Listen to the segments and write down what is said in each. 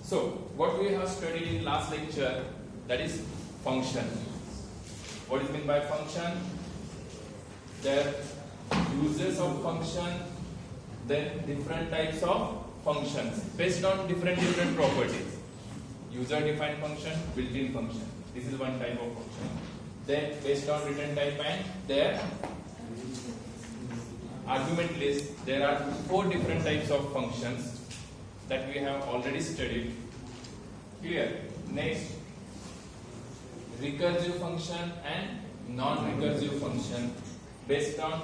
So what we have studied in last lecture, that is function. What is meant by function? There are uses of function, then different types of functions based on different properties. User defined function, built-in function. This is one type of function. Then based on return type and their argument list, there are 4 different types of functions that we have already studied. Clear? Next, recursive function and non-recursive function. Based on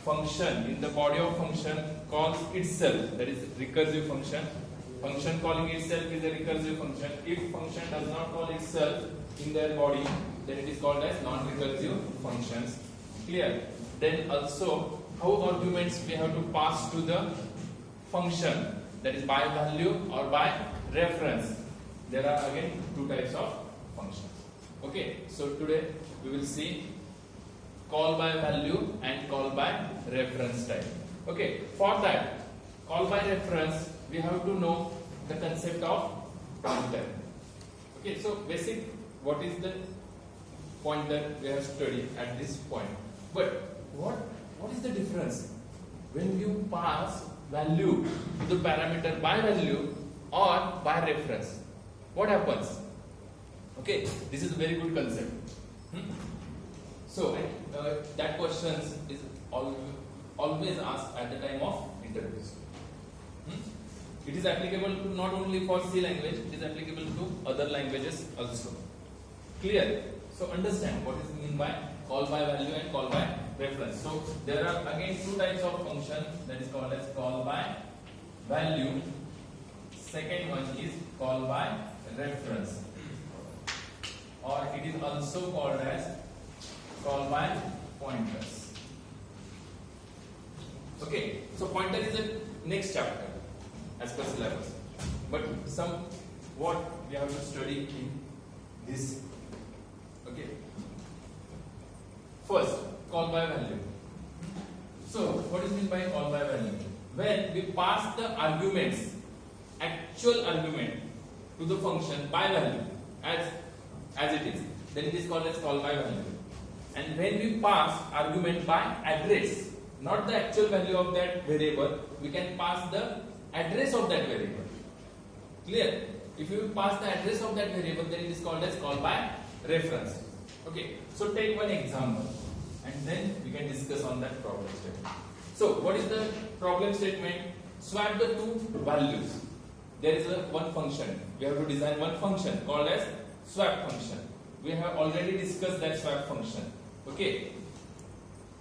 function in the body of function calls itself, that is recursive function. Function calling itself is a recursive function. If function does not call itself in their body, then it is called as non-recursive functions. Clear? Then also how arguments we have to pass to the function, that is by value or by reference. There are again 2 types of functions. Okay, so today we will see call by value and call by reference type. Okay, for that call by reference we have to know the concept of pointer. Okay, so basic, what is the pointer we have studied at this point. But what is the difference when you pass value to the parameter by value or by reference? What happens? Okay, this is a very good concept. So that question is always asked at the time of interviews. It is applicable to not only for C language, it is applicable to other languages also. Clear? So understand what is meant by call by value and call by reference. So there are again 2 types of function, that is called as call by value. Second one is call by reference, or it is also called as call by pointers. Okay, so pointer is the next chapter as per syllabus, but what we have to study in this. Okay, first call by value. So what is meant by call by value? When we pass the arguments, actual argument to the function by value as it is, then it is called as call by value. And when we pass argument by address, not the actual value of that variable, we can pass the address of that variable. Clear? If you pass the address of that variable, then it is called as call by reference. Okay, so take one example and then we can discuss on that problem statement. So what is the problem statement? Swap the 2 values. There is one function. We have to design one function called as swap function. We have already discussed that swap function. Okay,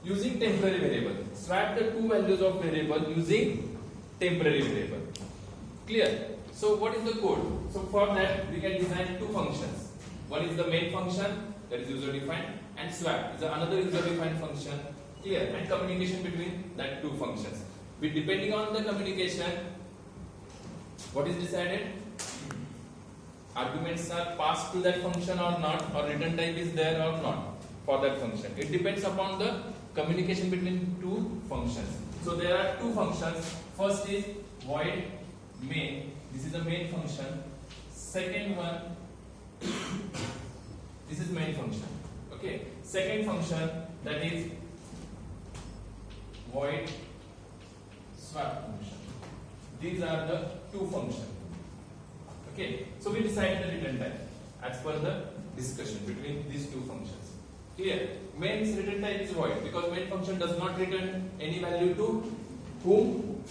using temporary variable. Swap the 2 values of variable using temporary variable. Clear? So what is the code? So for that we can design 2 functions. One is the main function, that is user defined, and swap is another user defined function. Clear? And communication between that 2 functions. Depending on the communication, what is decided? Arguments are passed to that function or not, or return type is there or not for that function. It depends upon the communication between 2 functions. So there are 2 functions. First is void main. This is the main function. Second one, this is main function. Okay. Second function, that is void swap function. These are the 2 functions. Okay. So we decide the return type as per the discussion between these 2 functions. Clear? Main's return type is void because main function does not return any value to whom?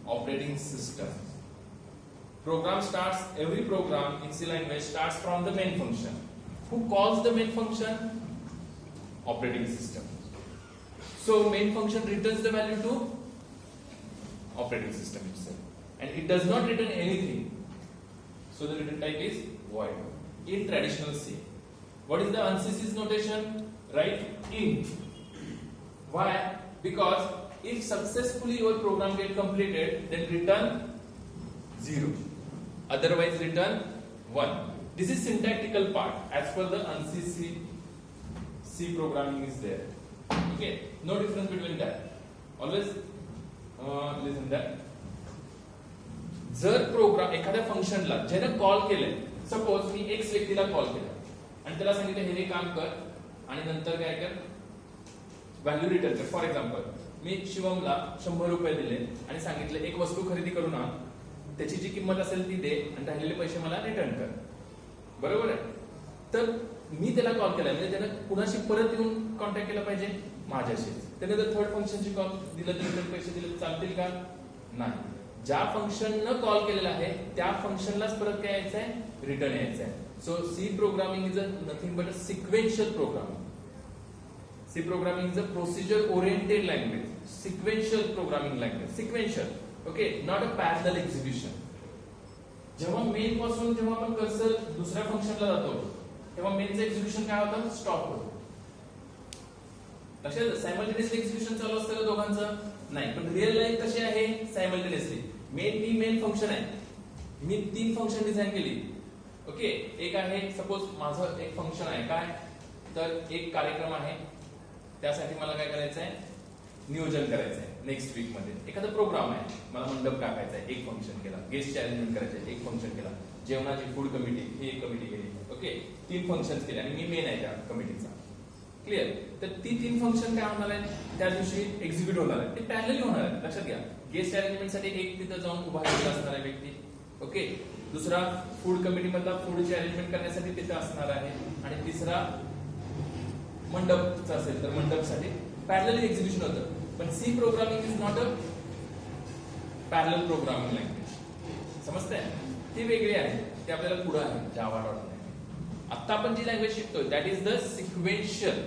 Operating system. Program starts, every program in C language starts from the main function. Who calls the main function? Operating system. So main function returns the value to operating system itself, and it does not return anything. So the return type is void in traditional C. What is the ANSYS notation? Write int. Why? Because if successfully your program get completed, then return 0. Otherwise return 1. This is syntactical part as per the ANSYS C programming is there. Okay, no difference between that. Always listen that जर programme एखाद्या फंक्शनला ज्याने call केलंय, suppose मी x व्यक्तीला call केला आणि त्याला सांगितलं हे काम कर आणि नंतर काय कर, व्हॅल्यू रिटर्न कर. फॉर एक्झाम्पल मी शिवमला 100 रुपये दिले आणि सांगितले एक वस्तू खरेदी करून आण, त्याची जी किंमत असेल ती दे आणि राहिलेले पैसे मला रिटर्न कर. बरोबर आहे. तर मी त्याला कॉल केला म्हणजे त्यानं कुणाशी परत येऊन कॉन्टॅक्ट केला पाहिजे, माझ्याशी. त्याने जर थर्ड फंक्शनची कॉल दिलं तर रिटर्न पैसे दिले चालतील का? नाही. ज्या फंक्शननं कॉल केलेला आहे त्या फंक्शनलाच परत काय यायचं आहे, रिटर्न यायचं आहे. So C programming is nothing but a sequential programming. C programming is a procedure oriented language, sequential programming language, sequential, okay, not a parallel execution. जेव्हा मेन पासून जेव्हा आपण कर्सर दुसऱ्या फंक्शनला जातो तेव्हा मेनचं एक्झिक्युशन काय होतं, स्टॉप होतं. लक्षात सायमल्टेनियसली एक्झिक्युशन चालू असतं का दोघांचं? नाही. पण रिअल लाईफ कशी आहे, सायमल्टेनियसली. मेन फंक्शन आहे, मी 3 फंक्शन डिझाइन केली. ओके, एक आहे सपोज माझं एक फंक्शन आहे काय, तर एक कार्यक्रम आहे, त्यासाठी मला काय करायचं आहे, नियोजन करायचं आहे. नेक्स्ट वीक मध्ये एखादा प्रोग्राम आहे, मला मंडप टाकायचा आहे, एक फंक्शन केला. गेस्ट अरेंजमेंट करायचं आहे, एक फंक्शन केला. जेवणाची फूड कमिटी ही एक कमिटी केली. ओके, 3 फंक्शन्स केले आणि मी मेन आहे त्या कमिटीचा. क्लिअर. तर ती 3 फंक्शन काय होणार आहेत, त्या दिवशी एक्झिक्यूट होणार आहेत, ते पॅरलली होणार आहेत. लक्षात घ्या. गेस्ट अरेंजमेंट साठी एक तिथं जाऊन उभा राहिलेला असणार आहे व्यक्ती. ओके, दुसरा फूड कमिटी मधला फूडची अरेंजमेंट करण्यासाठी तिथं असणार आहे आणि तिसरा मंडपचा असेल तर मंडपसाठी पॅरलली एक्झिक्युशन होतं. पण C programming is not a parallel programming language. समजतंय? ती वेगळी आहे, ती आपल्याला पुढे आहे जावा डॉट नेट. आता आपण जी लँग्वेज शिकतोय that is the sequential.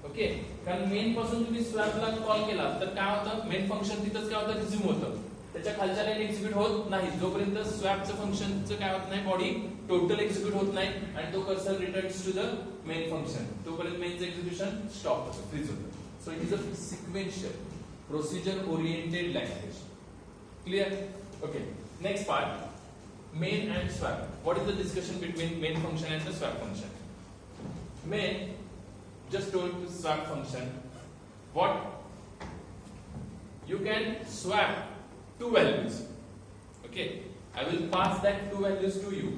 Okay, कारण मेन पासून तुम्ही स्वॅपला कॉल केला तर काय होतं, मेन फंक्शन तिथंच काय होतं, रिझ्यूम होतं. त्याच्या खालच्या लाईन एक्झिक्यूट होत नाही जोपर्यंत स्वॅपचं फंक्शनचं काय होत नाही, बॉडी टोटल एक्झिक्यूट होत नाही आणि तो cursor returns to the main function, तोपर्यंत मेनचं एक्झिक्युशन स्टॉप होतं, फ्रीज होतं. So it is a sequential procedure oriented language. Clear? Okay, next part, main and swap. What is the discussion between main function and the swap function? Main just told to swap function what you can swap 2 values. Okay, I will pass that 2 values to you.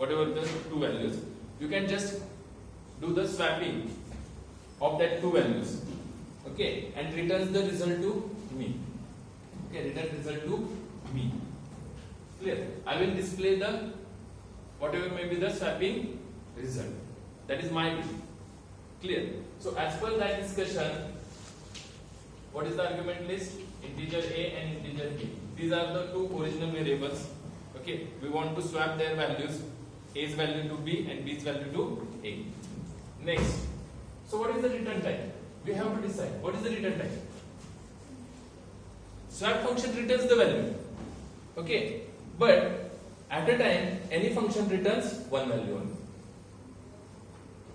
Whatever the 2 values, you can just do the swapping of that 2 values. Okay, and returns the result to me. Okay, return result to me. Clear? I will display the whatever may be the swapping result. That is my view. Clear? So as per that discussion, what is the argument list? Integer a and integer b. These are the 2 original variables. Okay, we want to swap their values, a's value to b and b's value to a. Next, so what is the return type? We have to decide what is the return type. Swap function returns the value. Okay, but at a time any function returns 1 value only.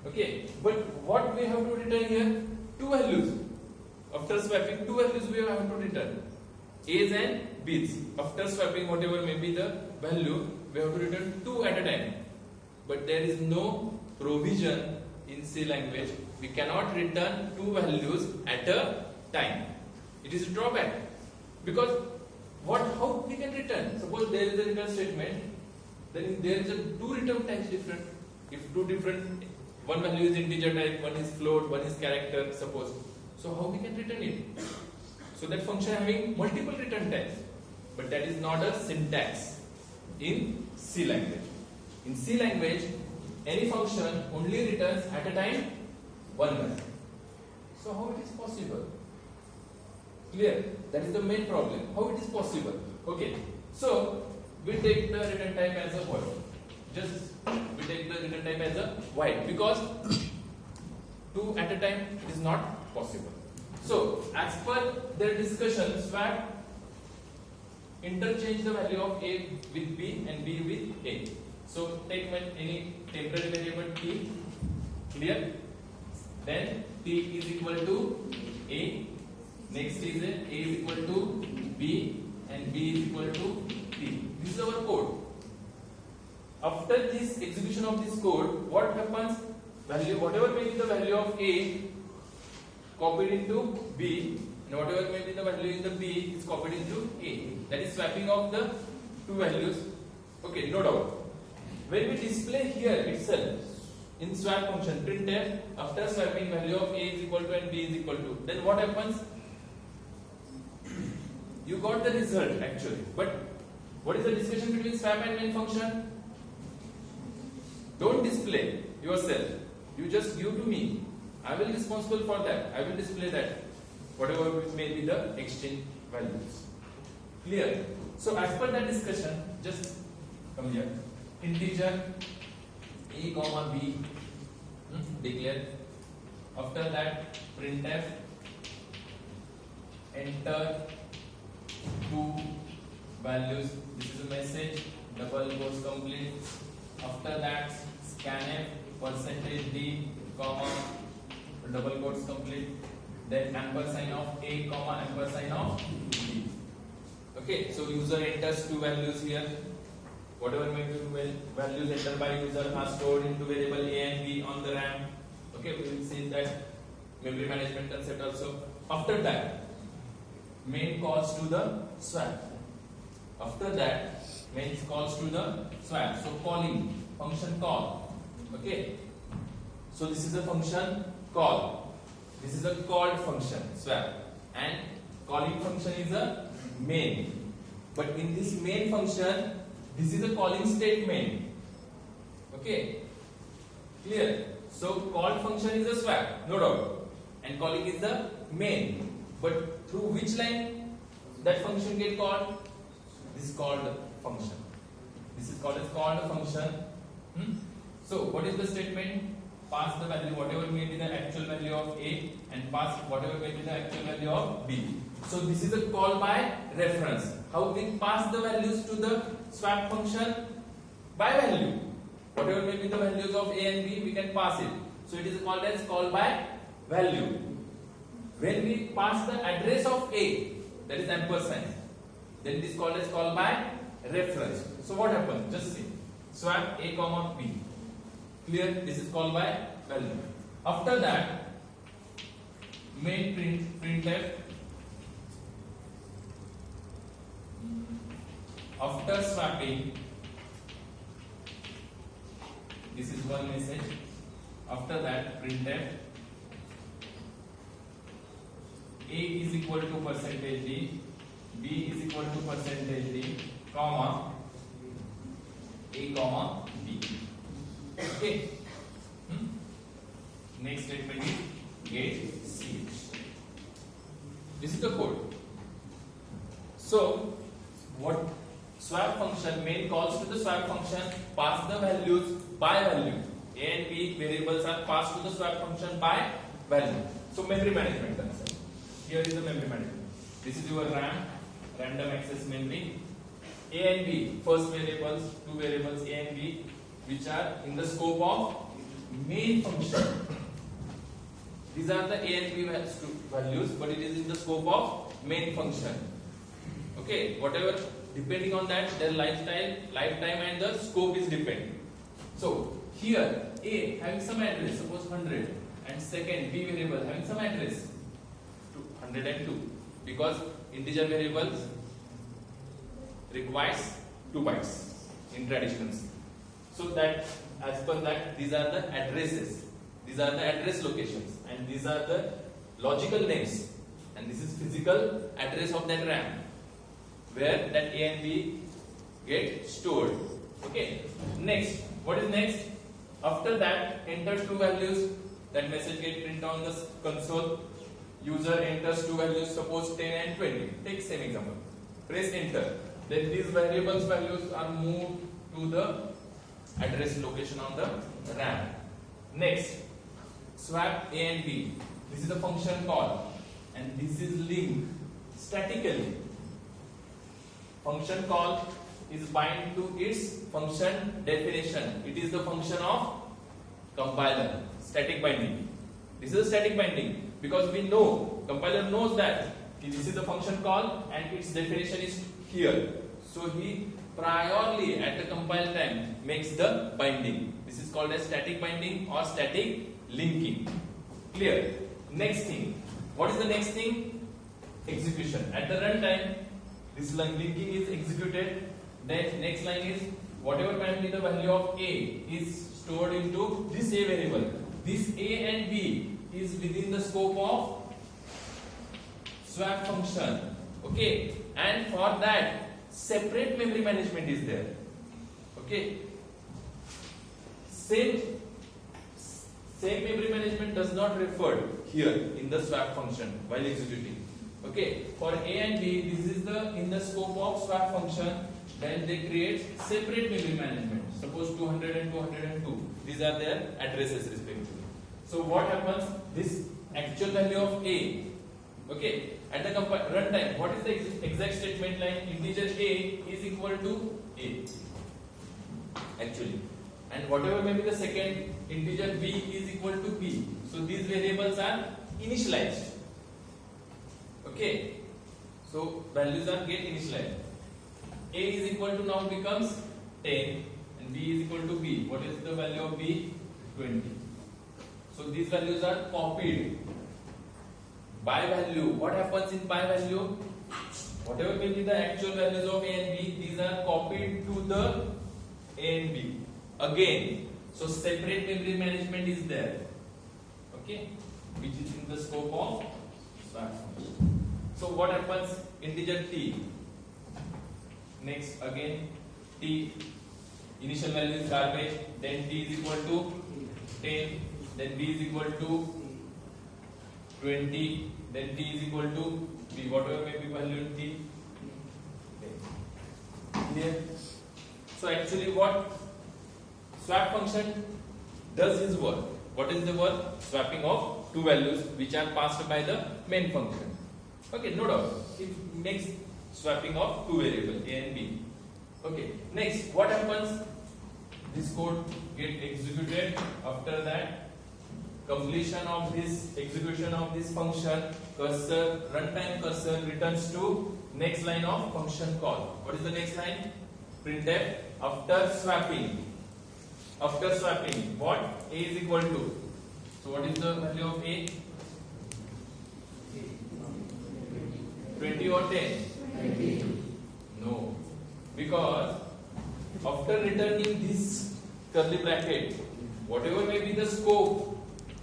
Okay, but what we have to return here, 2 values. After swapping 2 values we have to return a's and b's. After swapping whatever may be the value, we have to return 2 at a time. But there is no provision in C language, we cannot return 2 values at a time. It is a drawback, because how we can return? Suppose there is a return statement, then there is a 2 return types different. If 2 different, one value is integer type, one is float, one is character, suppose. So how we can return it? So that function having multiple return types, but that is not a syntax in C language. In C language, any function only returns at a time 1 value. So how it is possible? Clear? That is the main problem. How it is possible? Okay, so we take the return type as a void. We take the return type as a void because 2 at a time is not possible. So as per their discussion, swap interchange the value of a with b and b with a. So take any temporary variable t. Clear? Then t is equal to a. Next is a is equal to b and b is equal to t. This is our code. After this execution of this code, what happens? Value, whatever may be the value of a, copied into b and whatever may be the value in the B is copied into A. That is swapping of the two values. Okay, no doubt. When we display here itself in swap function printf, after swapping value of A is equal to and B is equal to, then what happens? You got the result actually, but what is the discussion between swap and main function? Don't display yourself. You just give to me. I will be responsible for that. I will display that. Whatever may be the exchange values. Clear? So as per that discussion, just come here. Integer A comma B declare. After that printf enter two values. This is a message. Double quotes complete. After that scanf %d comma double quotes complete. Then ampersand of A comma ampersand of B. Okay, so user enters two values here. Whatever may be values entered by user are stored into variable A and B on the RAM. Okay, we will see that memory management concept also. After that, main calls to the swap. After that, main calls to the swap. So calling function call. Okay, so this is a function call. This is a called function swap, and calling function is a main. But in this main function, this is a calling statement. Okay, clear? So called function is a swap, no doubt, and calling is the main. But through which line that function get called? This is called function. This is called as called function. So what is the statement? Pass the value whatever may be the actual value of A and pass whatever may be the actual value of B. So this is a call by reference. How we pass the values to the swap function? By value. Whatever may be the values of A and B, we can pass it. So it is called as call by value. When we pass the address of A, that is ampersand, then it is called as call by reference. So what happens? Just see. Swap A comma B. Clear? This is called by value. After that, main printf. After swapping, this is one message. After that, printf A is equal to %d, B is equal to %d, comma A comma B. Okay. Next statement is get ch. This is the code. So what swap function main calls to the swap function, pass the values by value. A and B variables are passed to the swap function by value. So memory management concept. Here is the memory management. This is your RAM, random access memory. A and B, first variables, two variables A and B, which are in the scope of main function. These are the A and B values, but it is in the scope of main function. Okay, whatever, depending on that, their lifetime and the scope is dependent. So here A having some address, suppose 100, and second B variable having some address 102, because integer variables requires 2 bytes in traditionals. So that as per that, these are the addresses, these are the address locations, and these are the logical names, and this is physical address of that RAM where that A and B get stored. Okay, next, what is next? After that, enter two values. That message get printed on the console. User enters two values, suppose 10 and 20. Take same example. Press enter. Then these variables values are moved to the address location on the RAM. Next, swap A and B. This is a function call, and this is linked statically. Function call is bind to its function definition. It is the function of compiler, static binding. This is a static binding because we know, compiler knows that this is the function call and its definition is here. So he priorly at the compile time makes the binding. This is called as static binding or static linking. Clear? Next thing. What is the next thing? execution. At the runtime, this linking is executed. Then next line is whatever time the value of A is stored into this A variable. This A and B is within the scope of swap function. Okay, and for that separate memory management is there. Okay, same memory management does not refer here in the swap function while executing. Okay, for A and B, this is the in the scope of swap function. Then they create separate memory management. Suppose 200 and 202. These are their addresses respectively. So what happens? This actual value of A. Okay, at the runtime, what is the exact statement line? Integer A is equal to A. Actually, and whatever may be the second integer B is equal to B. So these variables are initialized. Okay, so values are get initialized. A is equal to now becomes 10 and B is equal to B. What is the value of B? 20. So these values are copied by value. What happens in by value? Whatever will be the actual values of A and B, these are copied to the A and B again. So separate memory management is there. Okay, which is in the scope of swap function. So what happens? Integer T. Next again T, initial value is garbage, then T is equal to 10, then B is equal to 20, then T is equal to B, whatever may be value in T. Clear? So actually what swap function does is work. What is the work? Swapping of two values which are passed by the main function. Okay, no doubt. It makes swapping of two variables A and B. Okay, next what happens? This code get executed. After that, completion of this execution of this function, cursor runtime cursor returns to next line of function call. What is the next line? Printf after swapping. After swapping, what? A is equal to. So what is the value of A? 20 or 10? 20. No, because after returning this curly bracket, whatever may be the scope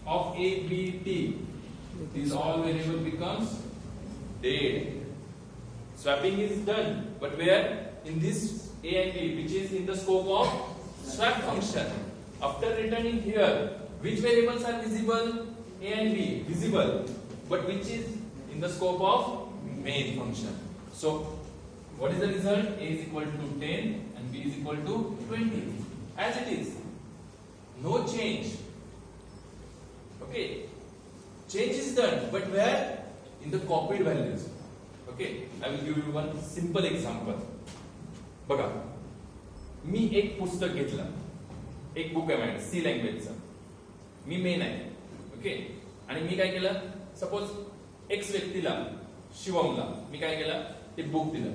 of A, B, T, these all variable becomes dead. Swapping is done, but where? In this A and B, which is in the scope of swap function. After returning here, which variables are visible? A and B, visible, but which is in the scope of main function. So what is the result? A is equal to 10 and B is equal to 20. As it is. No change. Okay. Change is done, but where? In the copied values. Okay. I will give you one simple example. बघा, मी एक पुस्तक घेतलं, एक book आहे माझ्याकडे सी लँग्वेजचं, मी main आहे. Okay, आणि मी काय केलं? सपोज एक्स व्यक्तीला शिवमला मी काय केलं? ते बुक दिलं.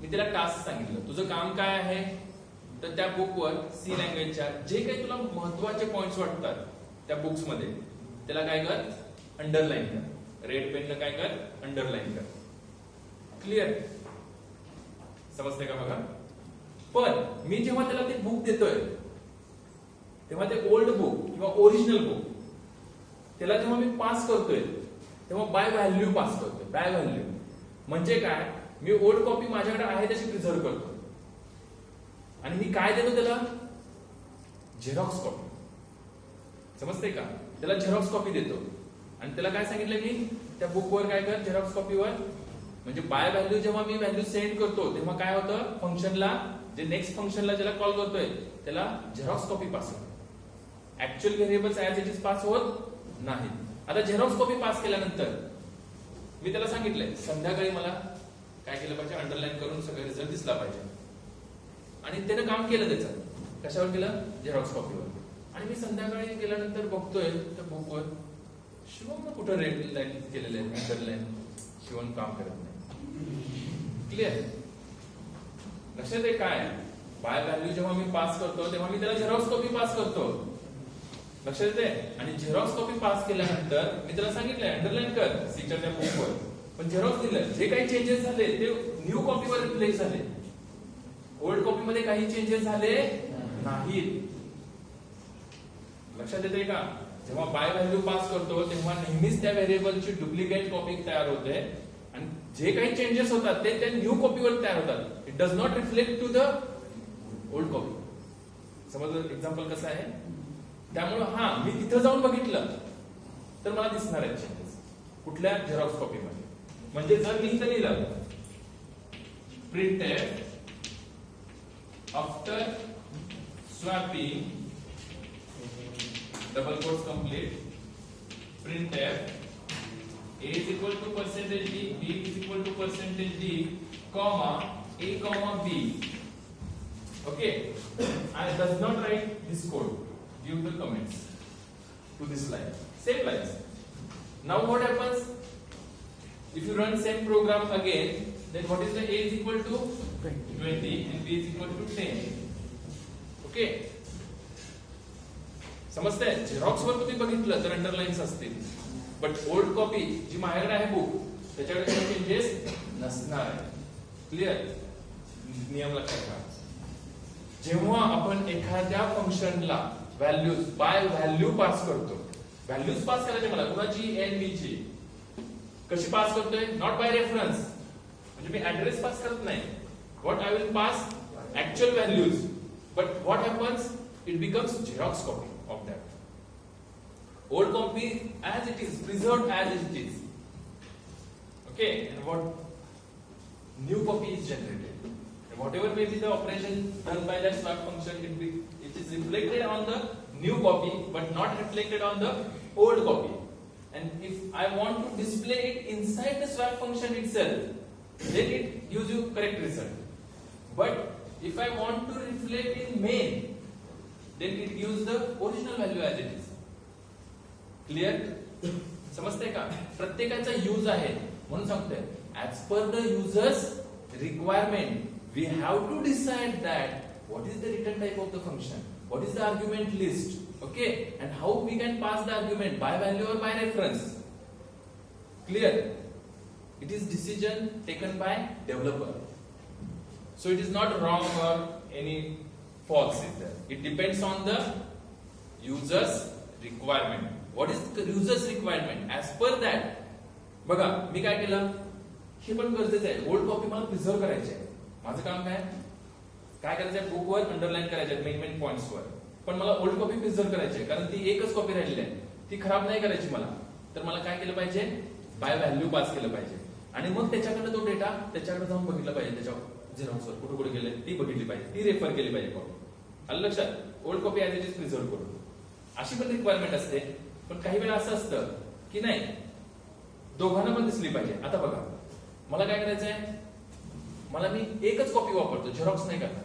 मी त्याला टास्क सांगितलं, तुझं काम काय आहे? तर त्या बुकवर सी लँग्वेजच्या जे काही तुला महत्त्वाचे पॉइंट्स वाटतात त्या बुक्स मध्ये त्याला काय कर? अंडरलाईन कर. रेड पेननं काय कर? अंडरलाईन कर. क्लिअर? समजते का बघा? पण मी जेव्हा त्याला ते बुक देतोय तेव्हा ते ओल्ड बुक किंवा ओरिजिनल बुक त्याला जेव्हा मी पास करतोय तेव्हा बाय व्हॅल्यू पास करतोय. बाय व्हॅल्यू म्हणजे काय? मी ओल्ड कॉपी माझ्याकडे आहे तशी प्रिझर्व करतो आणि मी काय देतो त्याला? Xerox copy. समजते का? त्याला झेरॉक्स कॉपी देतो आणि त्याला काय सांगितलं मी? त्या बुकवर काय कर? झेरॉक्स कॉपीवर. म्हणजे बाय व्हॅल्यू जेव्हा मी व्हॅल्यू सेंड करतो तेव्हा काय होतं? फंक्शनला, जे नेक्स्ट फंक्शनला ज्याला कॉल करतोय त्याला झेरॉक्स कॉपी पास होते. Actual variables as it is pass होत नाही. आता झेरॉक्स कॉपी पास केल्यानंतर मी त्याला सांगितलंय संध्याकाळी मला काय केलं पाहिजे? अंडरलाईन करून सगळं रिझल्ट दिसला पाहिजे. आणि त्यानं काम केलं त्याचं. कशावर केलं? झेरॉक्स कॉपीवर. आणि मी संध्याकाळी गेल्यानंतर बघतोय त्या बुकवर शिवमनं कुठं रेड लाईन केलेलं आहे, अंडरलाईन. शिवम काम करत नाही. क्लिअर? लक्षात आहे काय? बाय व्हॅल्यू जेव्हा मी पास करतो तेव्हा मी त्याला झेरॉक्स कॉपी पास करतो. लक्षात येते? आणि झेरॉक्स कॉपी पास केल्यानंतर मी त्याला सांगितलंय अंडरलाईन कर सीच्या त्या बुकवर. पण झेरॉक्स दिलं, जे काही चेंजेस झाले ते न्यू कॉपीवर रिफ्लेक्ट झाले. ओल्ड कॉपी मध्ये काही चेंजेस झाले नाहीत. लक्षात येते का? जेव्हा बाय व्हॅल्यू पास करतो तेव्हा नेहमीच त्या व्हेरिएबलची डुप्लिकेट कॉपी तयार होते आणि जे काही चेंजेस होतात ते त्या न्यू कॉपीवर तयार होतात. It does not reflect to the old copy. समजलं एक्झाम्पल कसं आहे? त्यामुळे हा मी तिथं जाऊन बघितलं तर मला दिसणार आहे चेंजेस कुठल्या झेरॉक्स कॉपी मध्ये. म्हणजे जर मी इथं लिहिलं printf after swapping double quotes complete printf a is equal to percentage d, b is equal to percentage d, comma a comma b. Okay, I does not write this code, give the comments to this line, same lines. Now what happens if you run same program again? Then what is the a is equal to 20 and b is equal to 10. Okay, समजतंय? Xerox वर तुम्ही बघितलं तर अंडरलाईन्स असतील, but old copy जी माझ्याकडे आहे book त्याच्याकडे काही changes नसणार. क्लिअर? नियम लक्षात ठेवा. जेव्हा आपण एखाद्या फंक्शनला व्हॅल्यूज बाय व्हॅल्यू पास करतो, व्हॅल्यूज पास करायचे मला कुणाची? एन बी ची. कशी पास करतोय? नॉट बाय रेफरन्स, म्हणजे मी ऍड्रेस पास करत नाही. What I will pass? Actual values. But what happens? It becomes Xerox copy of that. Old copy as it is, preserved as it is. Okay, and what new copy is generated. And whatever may be the operation done by that swap function, it is reflected on the new copy, but not reflected on the old copy. And if I want to display it inside the swap function itself, then it gives you correct result. But if I want to reflect in main, then it gives the original value as it is. Clear? समजते का? प्रत्येकाचा use आहे म्हणून सांगतोय. As per the user's requirement, we have to decide that what is the return type of the function, what is the argument list, okay, and how we can pass the argument by value or by reference. Clear? It is decision taken by developer. So it is not wrong or any false is there. It depends on the user's requirement. What is the user's requirement? As per that, बघा मी काय केलं, हे पण गरजेचं आहे. Old copy मला preserve करायची आहे. माझं काम काय करायचं आहे? बुकवर अंडरलाईन करायचे आहेत मेन पॉइंट्स वर. पण मला ओल्ड कॉपी प्रिझर्व करायची आहे कारण ती एकच कॉपी राहिलेली आहे, ती खराब नाही करायची मला. तर मला काय केलं पाहिजे? बाय व्हॅल्यू पास केलं पाहिजे आणि मग त्याच्याकडे तो डेटा त्याच्याकडे जाऊन बघितला पाहिजे. त्याच्या झेरॉक्सवर कुठे कुठे गेले ती बघितली पाहिजे, ती रेफर केली पाहिजे कॉपी. आलं लक्षात? Old copy as it is preserve करून अशी पण रिक्वायरमेंट असते. पण काही वेळा असं असतं की नाही, दोघांना पण दिसली पाहिजे. आता बघा मला काय करायचंय, मला मी एकच कॉपी वापरतो, झेरॉक्स नाही करणार.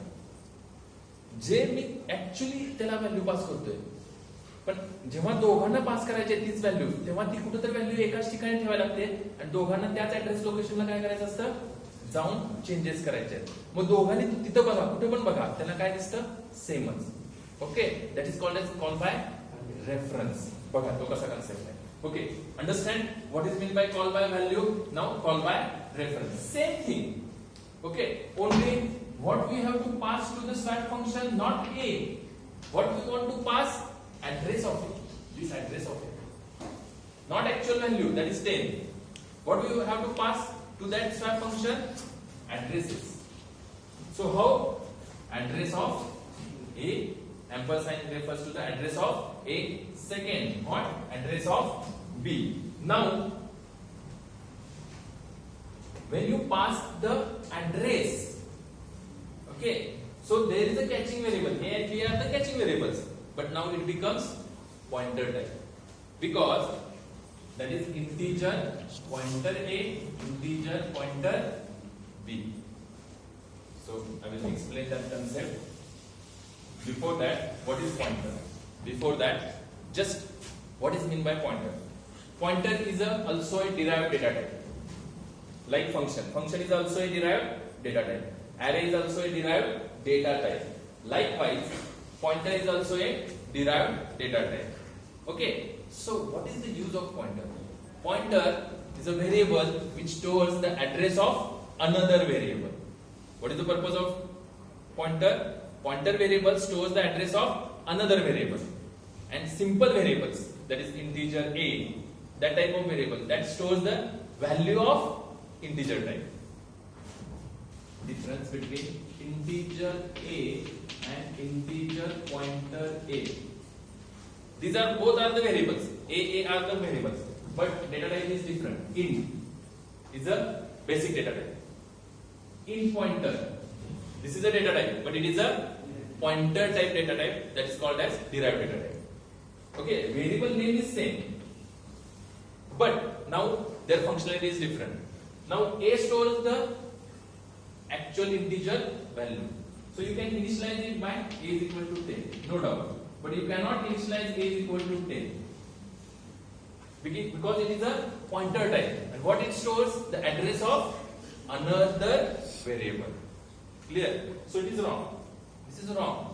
जे मी ऍक्च्युअली त्याला व्हॅल्यू पास करतोय, पण जेव्हा दोघांना पास करायचे तीच व्हॅल्यू, तेव्हा ती कुठेतरी व्हॅल्यू एकाच ठिकाणी ठेवायला लागते आणि दोघांना त्याच ऍड्रेस लोकेशनला काय करायचं असतं? जाऊन चेंजेस करायचे आहेत. मग दोघांनी तिथं बघा, कुठे पण बघा, त्याला काय दिसतं? सेमच. Okay, that is called as call by reference. बघा तो कसा कन्सेप्ट आहे. Okay, understand what is mean by call by value? Now call by reference, same thing. Okay, only what we have to pass to the swap function, not a. What we want to pass? Address of it. This address of it, not actual value, that is 10. What we have to pass to that swap function? Addresses. So how? Address of a, ampersand refers to the address of a. Second, what? Address of b. Now when you pass the address, okay, so there is a catching variable. A and B are the catching variables, but now it becomes pointer type because that is integer pointer A, integer pointer B. So I will explain that concept. Before that, what is pointer? Before that, just what is mean by pointer? Pointer is also a derived data type. Like function. Function is also a derived data type. Array is also a derived data type. Likewise, pointer is also a derived data type. Okay, so what is the use of pointer? Pointer is a variable which stores the address of another variable. What is the purpose of pointer? Pointer variable stores the address of another variable. And simple variables, that is integer a, that type of variable that stores the value of integer type. Difference between integer a and integer pointer a. These are both are the variables. A are the variables, but data type is different. Int is a basic data type. Int pointer, this is a data type, but it is a pointer type data type that is called as derived data type. Okay, variable name is same, but now their functionality is different. Now a stores the actual integer value, so you can initialize it by a is equal to 10, no doubt. But you cannot initialize a is equal to 10 because it is a pointer type, and what it stores the address of another variable. Clear? So it is wrong. This is wrong.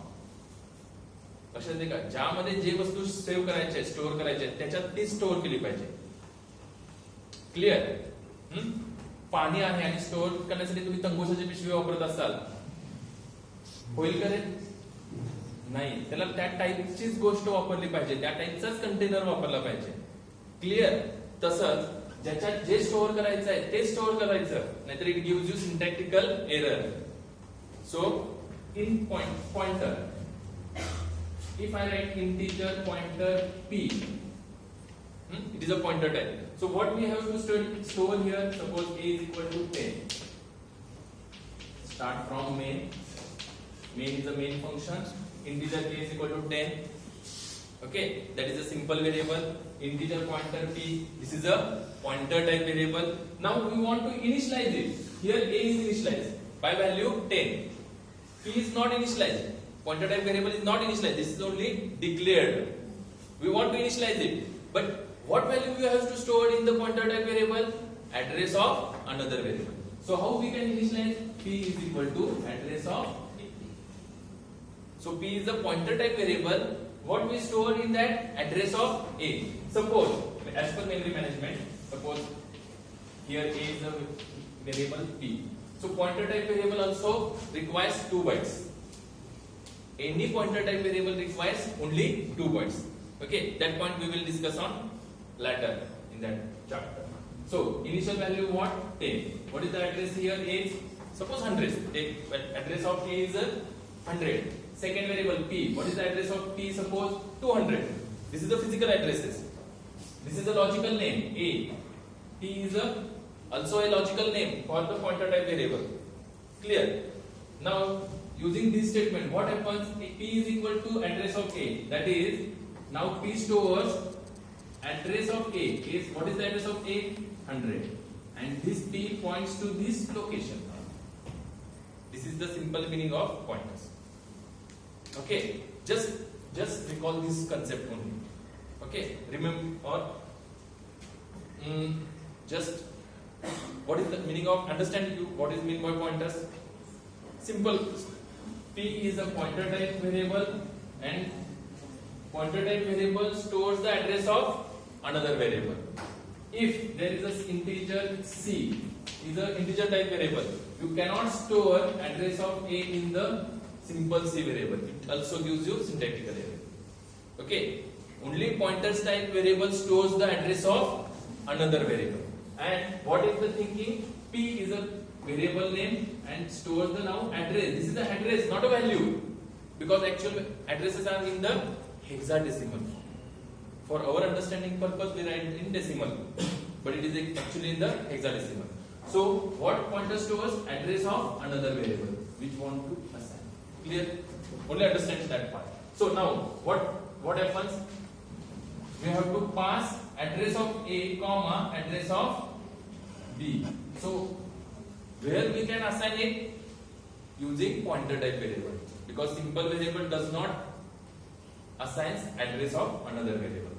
लक्षात द्या, ज्यामध्ये जे वस्तू save करायचे store करायचे त्याच्यात ती store केली पाहिजे. क्लिअर? पाणी आहे आणि स्टोअर करण्यासाठी तुम्ही तंगोशाची पिशवी वापरत असाल, होईल का रे? नाही, त्याला त्या टाईपचीच गोष्ट वापरली पाहिजे, त्या टाईपचाच कंटेनर वापरला पाहिजे. क्लिअर? तसंच ज्याच्यात जे स्टोअर करायचं आहे ते स्टोअर करायचं, नाहीतर it gives you syntactical error. So in pointer, if I write integer pointer p, it is a pointer type. So what we have to store here, suppose a is equal to 10. Start from main. Main is the main function. Integer a is equal to 10. Okay, that is a simple variable. Integer pointer p, this is a pointer type variable. Now we want to initialize it. Here a is initialized by value 10. P is not initialized. Pointer type variable is not initialized. This is only declared. We want to initialize it, but what value we have to store in the pointer type variable? Address of another variable. So how we can initialize? P is equal to address of p. So p is the pointer type variable. What we store in that? Address of a. Suppose, as per memory management, suppose here a is a variable p. So pointer type variable also requires 2 bytes. Any pointer type variable requires only 2 bytes. Okay, that point we will discuss on later in that chapter. So initial value what? 10. What is the address here? Is suppose 100. Take address of a is 100. Second variable p. What is the address of p? Suppose 200. This is the physical addresses. This is a logical name a. P is also a logical name for the pointer type variable. Clear? Now using this statement, what happens? P is equal to address of a. That is, now p stores address of a. Is what is the address of a? 100. And this p points to this location. This is the simple meaning of pointers. Okay, just recall this concept only. Okay, remember or just what is the meaning of? Understand you what is mean by pointers? Simple. P is a pointer type variable, and pointer type variable stores the address of another variable. If there is an integer c, is an integer type variable, you cannot store address of a in the simple c variable. It also gives you syntactical error. Okay, only pointers type variable stores the address of another variable. And what is the thinking? P is a variable name and stores the now address. This is the address, not a value, because actual addresses are in the hexadecimal. For our understanding purpose, we write in decimal, but it is actually in the hexadecimal. So what pointer stores? Address of another variable which want to assign. Clear? Only understand that part. So now what happens? We have to pass address of a comma address of b. So where we can assign it? Using pointer type variable, because simple variable does not assigns address of another variable.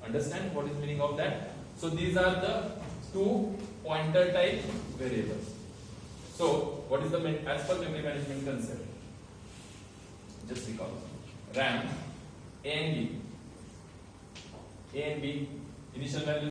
Understand what is meaning of that? So these are the 2 pointer type variables. So what is the as per memory management concept? Just recall. RAM A and B. A and B initial value